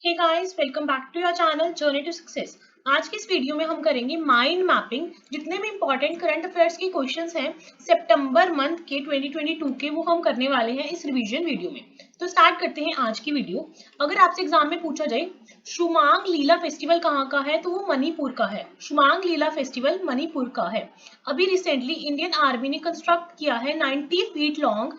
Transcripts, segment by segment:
Hey guys, welcome back to your channel journey to success. आज की इस video में हम करेंगे माइंड मैपिंग। जितने भी इंपॉर्टेंट करंट अफेयर्स के क्वेश्चंस हैं सितंबर मंथ के 2022 के, वो हम करने वाले हैं इस रिवीजन वीडियो में। तो स्टार्ट करते हैं आज की वीडियो। अगर आपसे एग्जाम में पूछा जाए शुमांग लीला फेस्टिवल कहाँ का है, तो वो मणिपुर का है। शुमांग लीला फेस्टिवल मणिपुर का है। अभी रिसेंटली इंडियन आर्मी ने कंस्ट्रक्ट किया है 90 फीट लॉन्ग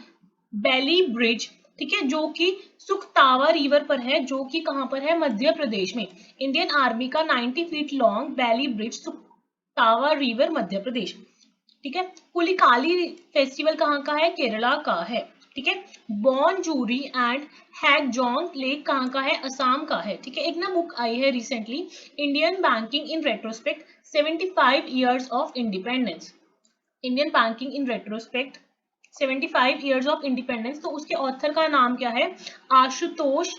बेली ब्रिज, ठीक है, जो कि सुखतावा रिवर पर है, जो कि कहां पर है, मध्य प्रदेश में। इंडियन आर्मी का 90 फीट लॉन्ग बैली ब्रिज, सुखतावा रिवर, मध्य प्रदेश। ठीक है। पुलिकाली फेस्टिवल कहाँ का है, केरला का है। ठीक है। बॉनजूरी एंड हैगजोंग लेक कहाँ का है, असम का है। ठीक है। एक ना बुक आई है recently, Indian banking in retrospect 75 years of independence. Indian banking in retrospect 75 years of independence. तो उसके ऑथर का नाम क्या है, आशुतोष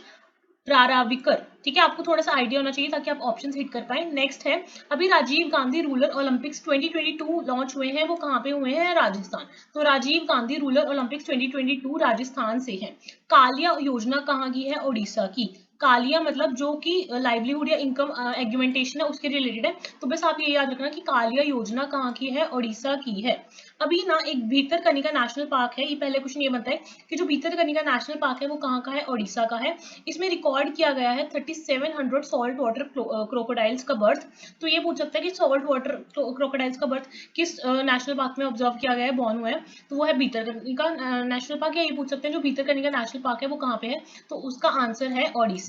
राराविकर। ठीक है, आपको थोड़ा सा आइडिया होना चाहिए ताकि आप ऑप्शन हिट कर पाए। नेक्स्ट है, अभी Rajiv Gandhi rural Olympics 2022 launch हुए हैं, वो कहाँ पे हुए हैं, राजस्थान। तो राजीव गांधी रूरल ओलंपिक्स 2022 राजस्थान से है। कालिया योजना कहाँ की है, ओडिशा की। कालिया मतलब जो कि लाइवलीहुड या इनकम एग्यूमेंटेशन है, उसके रिलेटेड है। तो बस आप ये याद रखना कि कालिया योजना कहाँ की है, ओडिशा की है। अभी ना एक भीतरकनिका नेशनल पार्क है। ये पहले क्वेश्चन ये बनता है कि जो भीतरकनिका नेशनल पार्क है वो कहाँ का है, ओडिशा का है। इसमें रिकॉर्ड किया गया है 3700 सॉल्ट वाटर क्रोकोडाइल्स का बर्थ। तो ये पूछ सकता है कि सॉल्ट वाटर क्रोकोडाइल्स का बर्थ किस नेशनल पार्क में ऑब्जर्व किया गया है, बॉर्न हुआ है। तो वो है भीतरकनिका नेशनल पार्क। या ये पूछ सकते हैं जो भीतरकनिका नेशनल पार्क है वो कहाँ पे है, तो उसका आंसर है ओडिशा।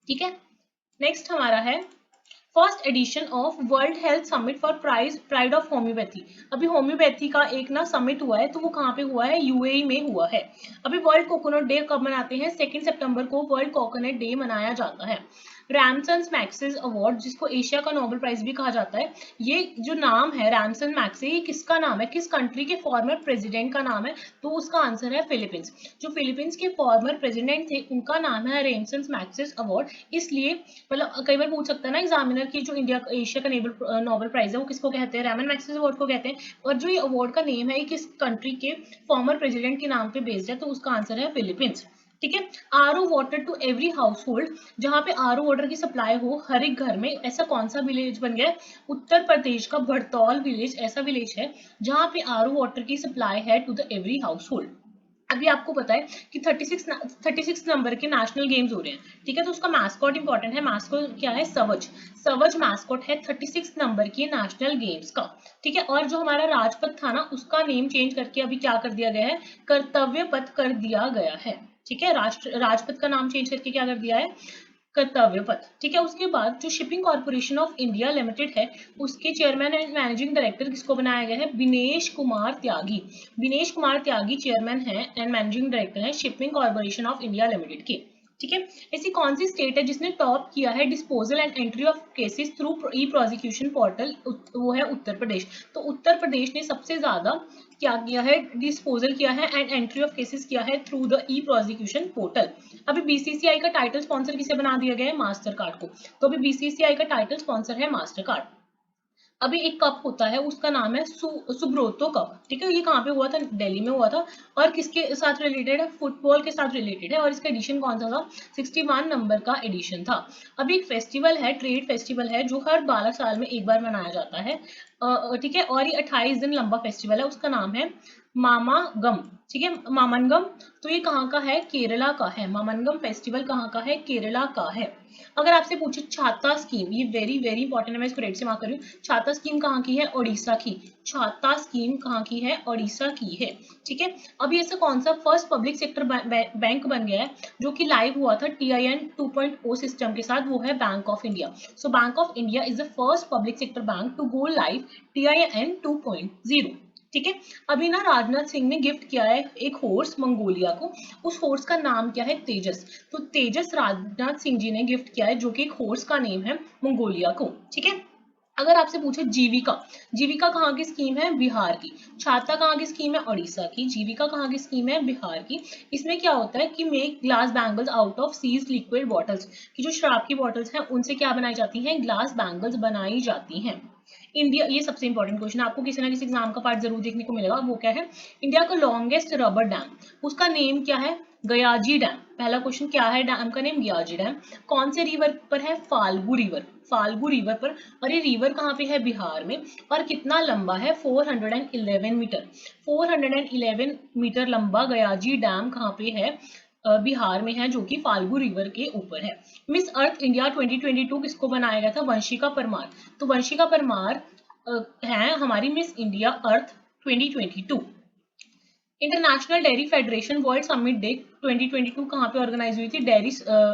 ठीक है। नेक्स्ट हमारा है first edition of world health summit for pride of homeopathy. अभी होम्योपैथी का एक ना समिट हुआ है, तो वो कहाँ पे हुआ है, यूएई में हुआ है। अभी वर्ल्ड कोकोनट डे कब मनाते हैं, 2 सितंबर को वर्ल्ड कोकोनट डे मनाया जाता है। रैमसन मैक्सेस अवार्ड, जिसको एशिया का नोबेल प्राइज भी कहा जाता है, ये जो नाम है रैमसन मैक्से, ये किसका नाम है, किस कंट्री के फॉर्मर प्रेसिडेंट का नाम है, तो उसका आंसर है फिलीपींस। जो फिलीपींस के फॉर्मर प्रेसिडेंट थे उनका नाम है रैमसन मैक्सेस अवार्ड। इसलिए मतलब कई बार पूछ सकता है ना एग्जामिनर की जो इंडिया एशिया का नोबेल प्राइज है वो किसको कहते हैं, रैमन मैक्सेस अवार्ड को कहते हैं। और जो ये अवार्ड का नेम है ये किस कंट्री के फॉर्मर प्रेसिडेंट के नाम पे बेस्ड है, तो उसका आंसर है फिलीपींस। ठीक है। RO water to every household, जहां पे आरओ वाटर की सप्लाई हो हर एक घर में, ऐसा कौन सा विलेज बन गया है, उत्तर प्रदेश का भड़तौल विलेज ऐसा विलेज है जहां पे आरओ वाटर की सप्लाई है to the every household. अभी आपको पता है कि 36 नंबर के नेशनल गेम्स हो रहे हैं। ठीक है। तो उसका मैस्कॉट इंपॉर्टेंट है। मैस्कॉट क्या है, सवज। सवज मैस्कॉट है 36 नंबर के नेशनल गेम्स का। ठीक है। और जो हमारा राजपथ था ना, उसका नेम चेंज करके अभी क्या कर दिया गया है, कर्तव्य पथ कर दिया गया है। ठीक है। राजपथ का नाम चेंज करके क्या कर दिया है, कर्तव्य पथ। ठीक है। उसके बाद जो shipping corporation of India limited है, उसके चेयरमैन एंड मैनेजिंग डायरेक्टर किसको बनाया गया है, दिनेश कुमार त्यागी। दिनेश कुमार त्यागी चेयरमैन है एंड मैनेजिंग डायरेक्टर है shipping corporation of India limited के। ठीक है। ऐसी कौन सी स्टेट है जिसने टॉप किया है disposal and entry of cases through E prosecution portal, वो है उत्तर प्रदेश। तो उत्तर प्रदेश ने सबसे ज्यादा क्या किया है, डिस्पोजल किया है एंड एंट्री ऑफ केसेस किया है through the E prosecution portal. अभी बीसीसीआई का टाइटल स्पॉन्सर किसे बना दिया गया है, मास्टर कार्ड को। तो अभी बीसीसीआई का टाइटल स्पॉन्सर है मास्टर कार्ड। अभी एक कप होता है उसका नाम है सुब्रोतो कप। ठीक है। ये कहाँ पे हुआ था, दिल्ली में हुआ था। और किसके साथ रिलेटेड है, फुटबॉल के साथ रिलेटेड है। और इसका एडिशन कौन सा था, 61 नंबर का एडिशन था। अभी एक फेस्टिवल है, ट्रेड फेस्टिवल है, जो हर 12 साल में एक बार मनाया जाता है। ठीक है। और ये 28 दिन लंबा फेस्टिवल है, उसका नाम है मामागम। ठीक है, मामनगम। तो ये कहाँ का है, केरला का है। मामनगम फेस्टिवल कहाँ का है, केरला का है। अगर आपसे पूछे छाता स्कीम, ये वेरी वेरी इंपॉर्टेंट है, मैं इसको रेड से मार्क कर रही हूँ। छाता स्कीम कहाँ की है, ओडिशा की। छाता स्कीम कहाँ की है, ओडिशा की है। ठीक है। अभी ऐसा कौन सा फर्स्ट पब्लिक सेक्टर बैंक बन गया है जो कि लाइव हुआ था TIN 2.0 सिस्टम के साथ, वो है Bank of India. So Bank of India is the first public sector bank to go live TIN 2.0। ठीक है। अभी ना राजनाथ सिंह ने गिफ्ट किया है एक हॉर्स मंगोलिया को। उस हॉर्स का नाम क्या है, तेजस। तो तेजस राजनाथ सिंह जी ने गिफ्ट किया है, जो कि एक हॉर्स का नेम है मंगोलिया को। ठीक है। अगर आपसे पूछे जीविका, जीविका कहाँ की स्कीम है, बिहार की। छाता कहाँ की स्कीम है, उड़ीसा की। जीविका कहाँ की स्कीम है, बिहार की। इसमें क्या होता है कि make glass bangles out of these liquid bottles, कि जो शराब की बॉटल्स हैं उनसे क्या बनाई जाती हैं, ग्लास बैंगल्स बनाई जाती हैं। इंडिया, ये सबसे इंपॉर्टेंट क्वेश्चन आपको किसी ना किसी एग्जाम का पार्ट जरूर देखने को मिलेगा। वो क्या है, इंडिया का लॉन्गेस्ट रबर डैम, उसका नेम क्या है, गयाजी डैम, पहला क्वेश्चन क्या है, डैम का नेम गयाजी डैम। कौन से रिवर पर है, फाल्गु रिवर, फाल्गु रिवर पर। और ये रिवर कहाँ पे है, बिहार में। और कितना लंबा है, 411 मीटर, 411 मीटर लंबा गयाजी डैम कहाँ पे है, बिहार में है, जो कि फाल्गु रिवर के ऊपर है। मिस अर्थ इंडिया 2022 किसको बनाया गया था, वंशिका परमार। तो वंशिका परमार हैं हमारी मिस इंडिया अर्थ 2022। International dairy federation world summit day 2022 कहाँ पे ऑर्गेनाइज हुई थी, dairy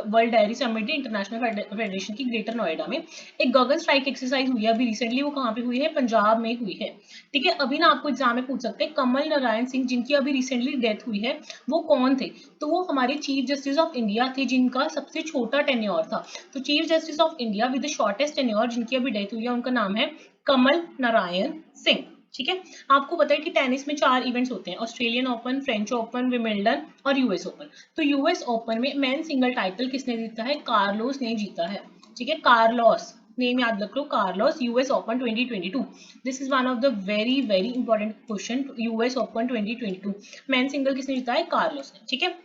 world dairy summit day international federation की ग्रेटर नोएडा में। एक गगन स्ट्राइक एक्सरसाइज हुई है अभी रिसेंटली, वो कहाँ पे हुई है, पंजाब में हुई है। ठीक है, अभी ना आपको एग्जाम में पूछ सकते हैं, कमल नारायण सिंह जिनकी अभी रिसेंटली डेथ हुई है, वो कौन थे। तो वो हमारे चीफ जस्टिस ऑफ इंडिया थे, जिनका सबसे छोटा टेन्योर था। तो chief justice of India with the shortest tenure जिनकी अभी डेथ हुई है, उनका नाम है कमल नारायण सिंह। ठीक है, आपको पता है कि टेनिस में 4 इवेंट्स होते हैं, ऑस्ट्रेलियन ओपन, फ्रेंच ओपन, विमिल्टन और यूएस ओपन। तो यूएस ओपन में मेन सिंगल टाइटल किसने जीता है, कार्लोस ने जीता है। ठीक है, कार्लोस, नेम याद रख लो, Carlos, US Open 2022। This is one of the very very important question, US Open 2022 men single किसने जीता है, कार्लोस ने। ठीक है,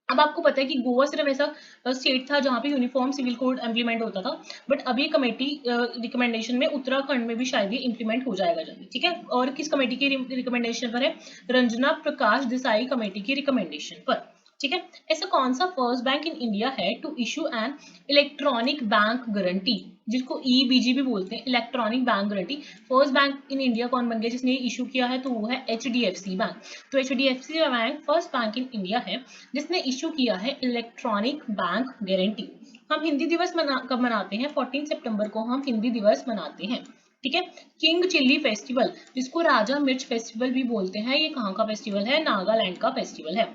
अब आपको पता है कि गोवा सिर्फ ऐसा स्टेट था जहां पे यूनिफॉर्म सिविल कोड इम्प्लीमेंट होता था, बट अभी कमेटी रिकमेंडेशन में उत्तराखंड में भी शायद ये इम्प्लीमेंट हो जाएगा जल्दी। ठीक है, और किस कमेटी की रिकमेंडेशन पर है, रंजना प्रकाश देसाई कमेटी की रिकमेंडेशन पर। ठीक है, ऐसा कौन सा फर्स्ट बैंक इन इंडिया है to issue an electronic bank guarantee, जिसको ईबीजी भी बोलते हैं, electronic bank guarantee. First bank in India कौन बन गया जिसने इशू किया है, तो वो है एचडीएफसी बैंक। तो HDFC bank first bank in India है जिसने इशू किया है इलेक्ट्रॉनिक बैंक गारंटी। हम हिंदी दिवस कब मनाते हैं, 14 सितंबर को हम हिंदी दिवस मनाते हैं। ठीक है, किंग चिल्ली फेस्टिवल, जिसको राजा मिर्च फेस्टिवल भी बोलते हैं, ये कहाँ का फेस्टिवल है, नागालैंड का फेस्टिवल है,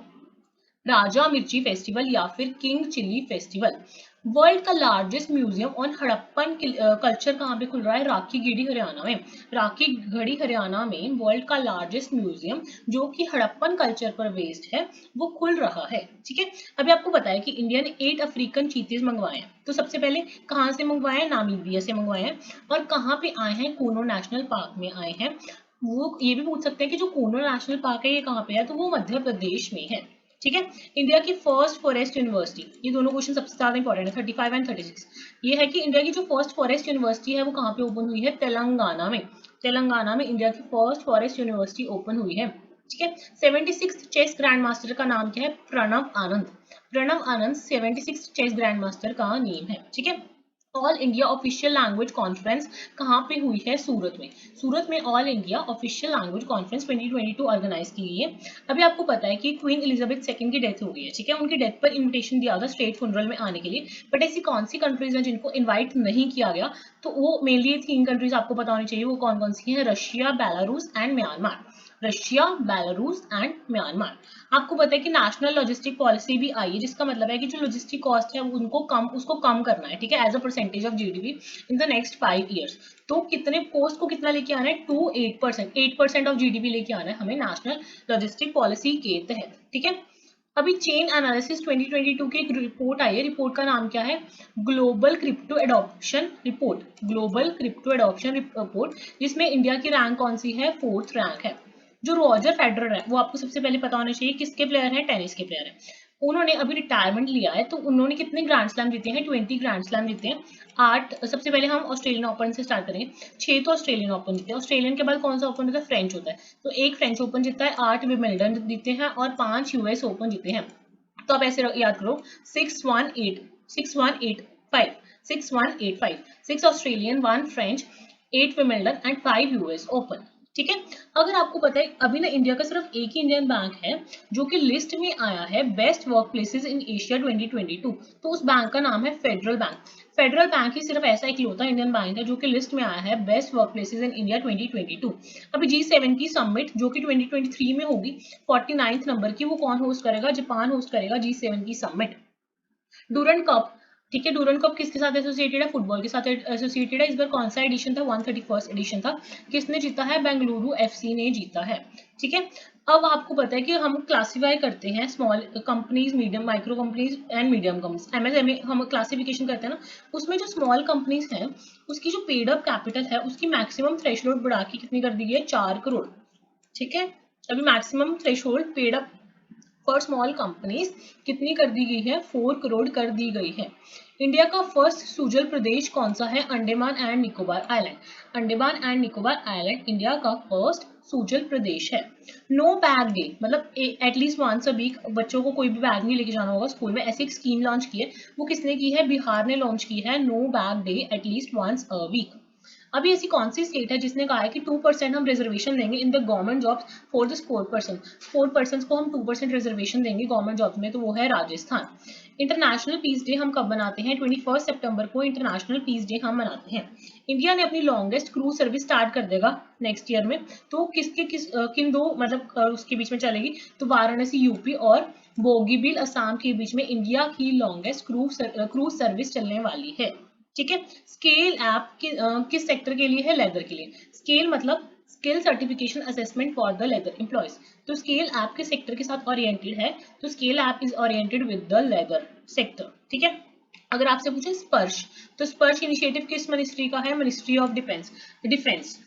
राजा मिर्ची फेस्टिवल या फिर किंग चिल्ली फेस्टिवल। वर्ल्ड का largest museum on Harappan culture कहाँ पे खुल रहा है, राखी गढ़ी हरियाणा में। राखी गढ़ी हरियाणा में वर्ल्ड का लार्जेस्ट म्यूजियम जो कि हड़प्पन कल्चर पर बेस्ड है, वो खुल रहा है। ठीक है, अभी आपको पता है कि इंडिया ने 8 अफ्रीकन चीतीज मंगवाए हैं। तो सबसे पहले कहाँ से मंगवाए हैं, नामीबिया से मंगवाए हैं। और कहाँ पे आए हैं, कूनो नेशनल पार्क में आए हैं। वो ये भी पूछ सकते हैं कि जो कूनो नेशनल पार्क है ये कहाँ पे है, तो वो मध्य प्रदेश में है। ठीक है, इंडिया की फर्स्ट फॉरेस्ट यूनिवर्सिटी, ये दोनों क्वेश्चन सबसे ज्यादा इंपॉर्टेंट है, 35 एंड 36। ये है कि इंडिया की जो फर्स्ट फॉरेस्ट यूनिवर्सिटी है वो कहाँ पे ओपन हुई है, तेलंगाना में। तेलंगाना में इंडिया की फर्स्ट फॉरेस्ट यूनिवर्सिटी ओपन हुई है। ठीक है, 76 चेस ग्रैंड मास्टर का नाम क्या है, Pranav Anand. Pranav Anand 76 chess grandmaster का नेम है। ठीक है, all India official language conference कहाँ पे हुई है, सूरत में। सूरत में all India official language conference 2022 organise की गई है। अभी आपको पता है कि क्वीन एलिजाबेथ सेकंड की डेथ हो गई है। ठीक है, उनकी डेथ पर इन्विटेशन दिया था स्टेट फुनरल में आने के लिए, बट ऐसी कौन सी कंट्रीज हैं जिनको इन्वाइट नहीं किया गया, तो वो मेनली 3 कंट्रीज आपको पता होनी चाहिए, वो कौन कौन सी हैं, Russia, Belarus and Myanmar. Russia, Belarus and Myanmar. आपको पता है कि नेशनल लॉजिस्टिक पॉलिसी भी आई है, जिसका मतलब है कि जो लॉजिस्टिक कॉस्ट है उसको कम करना है। ठीक है, as a percentage of GDP in the next 5 years. तो कितने कॉस्ट को कितना लेके आना है, 8%, 8% ऑफ जीडीपी लेके आना है हमें नेशनल लॉजिस्टिक पॉलिसी के तहत। ठीक है, अभी चेन एनालिसिस 2022 की एक रिपोर्ट आई है, रिपोर्ट का नाम क्या है, global crypto adoption report, global crypto adoption report, जिसमें इंडिया की रैंक कौन सी है, 4th रैंक है। जो रॉजर फेडरर है वो आपको सबसे पहले पता होना चाहिए किसके प्लेयर हैं, टेनिस के प्लेयर हैं। उन्होंने अभी रिटायरमेंट लिया है, तो उन्होंने कितने ग्रैंड स्लैम जीते हैं, 20 ग्रैंड स्लैम जीते हैं। 8, सबसे पहले हम ऑस्ट्रेलियन ओपन से स्टार्ट करेंगे। 6 तो ऑस्ट्रेलियन ओपन जीते हैं, ऑस्ट्रेलियन के बाद कौन सा ओपन होता है, फ्रेंच होता है। तो 1 फ्रेंच ओपन जीता है, 8 विमिल्टन जीते हैं और 5 यूएस ओपन जीते हैं। तो आप ऐसे याद करो, 6-1-8, 6-1-8-5, 6-1-8-5, 6 Australian, 1 French, 8 विमिल्टन and 5 US open. ठीक है, अगर आपको पता है अभी ना इंडिया का सिर्फ एक ही इंडियन बैंक है जो कि लिस्ट में आया है best work places in Asia 2022, तो उस बैंक का नाम है फेडरल बैंक। फेडरल बैंक ही सिर्फ ऐसा इकलौता इंडियन बैंक है जो कि लिस्ट में आया है best work places in India 2022। अभी G7 की समिट जो कि 2023 में होगी, 49th नंबर की, वो कौन होस्ट करेगा, जापान होस्ट करेगा G7 की समिट। डूरंड कप, ठीक है, डूरंड कप किसके साथ एसोसिएटेड है, फुटबॉल के साथ एसोसिएटेड है। इस बार कौन सा एडिशन था, 131st एडिशन था। किसने जीता है, बेंगलुरु एफसी ने जीता है। ठीक है, अब आपको पता है कि हम क्लासिफाई करते हैं small companies, medium, micro companies and medium companies, MSME हम क्लासिफिकेशन करते हैं ना, उसमें जो स्मॉल कंपनीज हैं उसकी जो पेड अप कैपिटल है उसकी मैक्सिमम थ्रेशोल्ड बढ़ा के कितनी कर दी गई है, 4 करोड़। ठीक है, अभी maximum threshold paid up for small companies कितनी कर दी गई है? 4 करोड़ कर दी गई है। इंडिया का फर्स्ट सूजल प्रदेश कौन सा है? Andaman and Nicobar island. Andaman and Nicobar island India का फर्स्ट सूजल प्रदेश है। नो बैग डे, मतलब एटलीस्ट वंस अ वीक बच्चों को कोई भी बैग नहीं लेके जाना होगा स्कूल में, ऐसी एक स्कीम लॉन्च की है। वो किसने की है? बिहार ने लॉन्च की है no bag day at least once a week. अभी ऐसी कौन सी स्टेट है जिसने कहा है कि 2% हम रिजर्वेशन देंगे in the government jobs for the 4% को हम 2% रिजर्वेशन देंगे गवर्नमेंट जॉब्स में, तो वो है राजस्थान। इंटरनेशनल पीस डे हम कब मनाते हैं? 21 सितंबर को इंटरनेशनल पीस डे हम मनाते हैं। इंडिया ने अपनी लॉन्गेस्ट क्रूज सर्विस स्टार्ट कर देगा नेक्स्ट ईयर में, तो किन दो मतलब उसके बीच में चलेगी? तो वाराणसी यूपी और बोगीबील असम के बीच में इंडिया की लॉन्गेस्ट क्रूज सर्विस चलने वाली है। ठीक है। स्केल ऐप किस सेक्टर के लिए है? लेदर के लिए। स्केल मतलब skill certification assessment for the leather employees. तो स्केल ऐप के सेक्टर के साथ ओरिएंटेड है, तो scale app is oriented with the leather sector. ठीक है। अगर आपसे पूछे स्पर्श, तो स्पर्श इनिशिएटिव किस मिनिस्ट्री का है? Ministry of defence.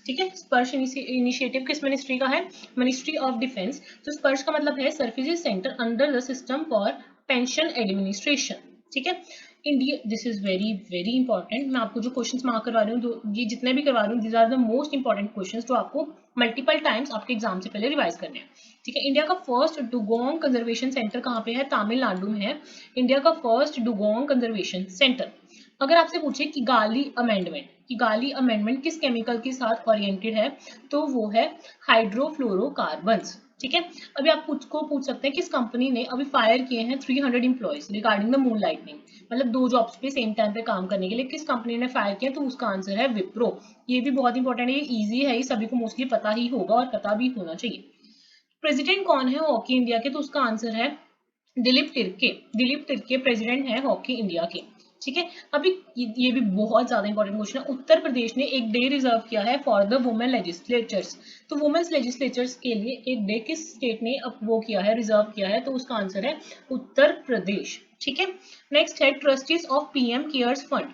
ठीक है। स्पर्श इनिशिएटिव किस मिनिस्ट्री का है? Ministry of defence. तो स्पर्श का मतलब है services centre under the system for pension administration. ठीक है। India, this is very very important. मैं आपको जो क्वेश्चंस मार्क करवा रही हूँ, ये जितने भी करवा रही हूँ, these are the most important questions जो आपको मल्टीपल टाइम्स आपके एग्जाम से पहले रिवाइज करने हैं। ठीक है। इंडिया का फर्स्ट डुगोंग कंजर्वेशन सेंटर कहाँ पे है? तमिलनाडु में है इंडिया का फर्स्ट डुगोंग कंजर्वेशन सेंटर। अगर आपसे पूछे कि गाली अमेंडमेंट किस केमिकल के साथ ओरिएंटेड है, तो वो है हाइड्रोफ्लोरोकार्बन्स। ठीक है। अभी आप पूछ सकते हैं किस कंपनी ने अभी फायर किए हैं 300 employees regarding the moon lightning, मतलब 2 जॉब्स पे सेम टाइम पे काम करने के लिए किस कंपनी ने फायर किया? तो उसका आंसर है विप्रो। ये भी बहुत इंपॉर्टेंट है, ये इजी है, ये सभी को मोस्टली पता ही होगा और पता भी होना चाहिए। प्रेसिडेंट कौन है हॉकी इंडिया के? तो उसका आंसर है दिलीप तिर्के। दिलीप तिर्के प्रेसिडेंट है हॉकी इंडिया के। ठीक है। अभी ये भी बहुत ज्यादा इंपॉर्टेंट क्वेश्चन है। उत्तर प्रदेश ने एक डे रिजर्व किया है फॉर द वुमेन लेजिस्लेचर्स। तो वुमेन्स लेजिस्लेचर्स के लिए एक डे किस स्टेट ने वो किया है, रिजर्व किया है? तो उसका आंसर है उत्तर प्रदेश। ठीक है। नेक्स्ट है trustees of PM cares fund.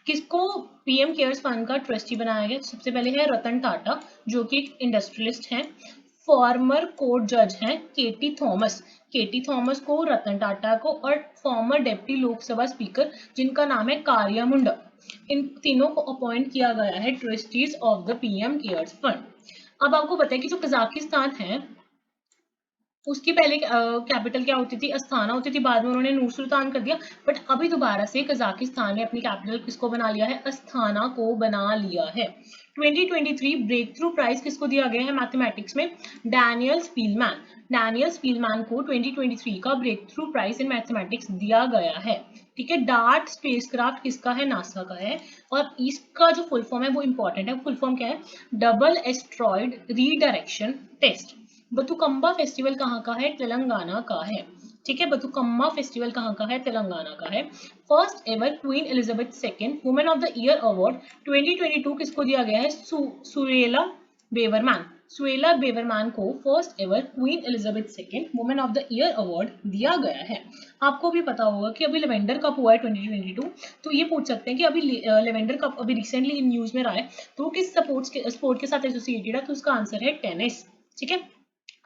किसको पीएम केयर्स फंड का ट्रस्टी बनाया गया? सबसे पहले है रतन टाटा, जो कि एक इंडस्ट्रियलिस्ट हैं। फॉर्मर कोर्ट जज हैं केटी थॉमस। केटी थॉमस को, रतन टाटा को, और फॉर्मर डेप्टी लोकसभा स्पीकर जिनका नाम है कारिया मुंडा, इन तीनों को अपॉइंट किया गया है trustees of the PM cares fund. अब आपको पता है कि जो कजाकिस्तान है उसकी पहले कैपिटल क्या होती थी? अस्थाना होती थी, बाद में उन्होंने नूर सुल्तान कर दिया। बट अभी दोबारा से कजाकिस्तान ने अपनी कैपिटल किसको बना लिया है? अस्थाना को बना लिया है। 2023 ब्रेक थ्रू प्राइज किसको दिया गया है मैथमेटिक्स में? Daniel Spielman. डैनियल स्पीलमैन को 2023 का breakthrough prize in mathematics दिया गया है। ठीक है। डार्ट स्पेसक्राफ्ट किसका है? नासा का है। और इसका जो फुल फॉर्म है वो इंपॉर्टेंट है। फुल फॉर्म क्या है? Double asteroid redirection test. Bathukamma festival कहाँ का है? तेलंगाना का है। ठीक है। बथुकम्मा फेस्टिवल कहाँ का है? तेलंगाना का है। First ever queen Elizabeth second women of the year award 2022 किसको दिया गया है? सुएला बेवरमैन। सुएला बेवरमैन को first ever queen Elizabeth second women of the year award दिया गया है। आपको भी पता होगा कि अभी लेवेंडर कप हुआ है 2022, तो ये पूछ सकते हैं कि अभी लेवेंडर कप अभी रिसेंटली इन न्यूज में रहा है, तो वो किस स्पोर्ट के साथ एसोसिएटेड है? तो उसका आंसर है टेनिस। ठीक है।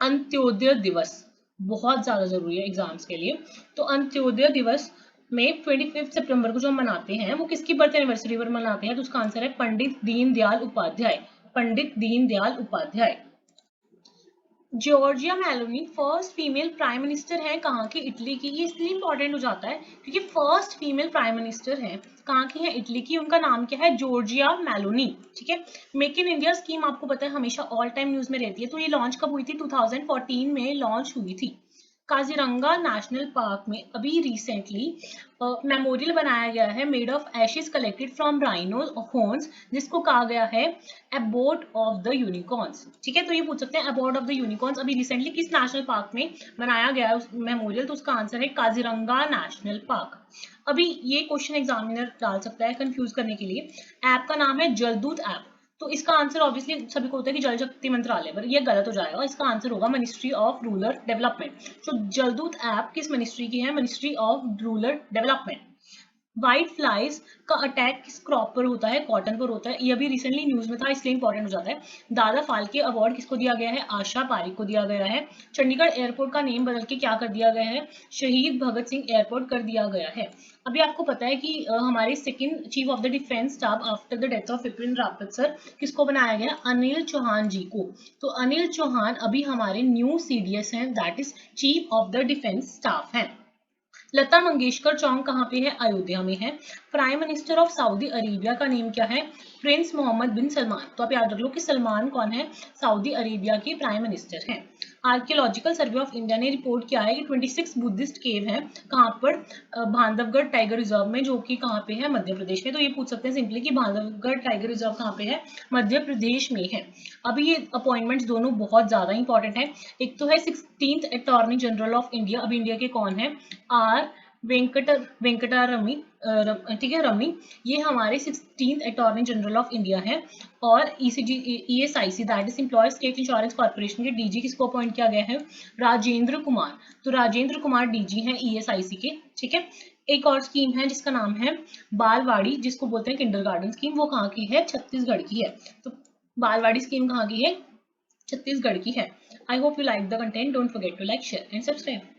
अंत्योदय दिवस बहुत ज्यादा जरूरी है एग्जाम्स के लिए। तो अंत्योदय दिवस में 25 सितंबर को जो हम मनाते हैं वो किसकी बर्थ एनिवर्सरी पर मनाते हैं? तो उसका आंसर है Pandit Deendayal Upadhyay. Pandit Deendayal Upadhyay. Giorgia Meloni first female prime minister है कहाँ की? इटली की। ये इसलिए इंपॉर्टेंट हो जाता है क्योंकि फर्स्ट फीमेल प्राइम मिनिस्टर है कहाँ की है? इटली की। उनका नाम क्या है? Giorgia Meloni. ठीक है। मेक इन इंडिया स्कीम आपको पता है हमेशा ऑल टाइम न्यूज में रहती है, तो ये लॉन्च कब हुई थी? 2014 में लॉन्च हुई थी। काजीरंगा नेशनल पार्क में अभी रिसेंटली मेमोरियल बनाया गया है made of ashes collected from rhinos horns, जिसको कहा गया है अबोर्ड ऑफ द यूनिकॉर्न्स। ठीक है। तो ये पूछ सकते हैं अबोर्ड ऑफ द यूनिकॉर्न्स अभी रिसेंटली किस नेशनल पार्क में बनाया गया है मेमोरियल? तो उसका आंसर है काजीरंगा नेशनल पार्क। अभी ये क्वेश्चन एग्जामिनर डाल सकता है कंफ्यूज करने के लिए। ऐप का नाम है जलदूत ऐप, तो इसका आंसर ऑब्वियसली सभी को होता है कि जल शक्ति मंत्रालय, पर ये गलत हो जाएगा। इसका आंसर होगा मिनिस्ट्री ऑफ रूरल डेवलपमेंट। तो जलदूत ऐप किस मिनिस्ट्री की है? Ministry of rural development. White flies का अटैक किस क्रॉप पर होता है? कॉटन पर होता है। ये अभी रिसेंटली न्यूज में था, इसलिए इंपॉर्टेंट हो जाता है। दादा फाल्के अवार्ड किसको दिया गया है? आशा पारिक को दिया गया है। चंडीगढ़ एयरपोर्ट का नेम बदल के क्या कर दिया गया है? शहीद भगत सिंह एयरपोर्ट कर दिया गया है। अभी आपको पता है कि हमारे second chief of the defence staff after the death of Vipin Rawat sir किसको बनाया गया? अनिल चौहान जी को। तो अनिल चौहान अभी हमारे न्यू सीडीएस हैं, that is chief of the defence staff है। लता मंगेशकर चौक कहाँ पे है? अयोध्या में है। Prime minister of Saudi Arabia का नेम क्या है? प्रिंस मोहम्मद बिन सलमान। तो आप याद रख लो कि सलमान कौन है? सऊदी अरेबिया के प्राइम मिनिस्टर हैं। आर्कियोलॉजिकल सर्वे ऑफ इंडिया ने रिपोर्ट किया है कि 26 बुद्धिस्ट केव हैं कहाँ पर? बांधवगढ़ टाइगर रिजर्व में, जो कि कहाँ पे है? मध्य प्रदेश में। तो ये पूछ सकते हैं सिंपली कि बांधवगढ़ टाइगर रिजर्व कहाँ पे है? मध्य प्रदेश में है। अभी ये अपॉइंटमेंट्स दोनों बहुत ज्यादा इंपॉर्टेंट है। एक तो है 16th attorney general of India. अब इंडिया के कौन है? आर वेंकटारमी, ठीक है, रमी। ये हमारे 16th attorney general of India है। और ESIC that is employ state insurance corporation के डीजी किसको अपॉइंट किया गया है? राजेंद्र कुमार। तो राजेंद्र कुमार डीजी हैं ESIC के, ठीक है। एक और स्कीम है जिसका नाम है बालवाड़ी, जिसको बोलते हैं किंडरगार्टन स्कीम। वो कहाँ की है? छत्तीसगढ़ की है। तो बालवाड़ी स्कीम कहाँ की है? छत्तीसगढ़ की है। I hope you like the content. Don't forget to like, share and subscribe.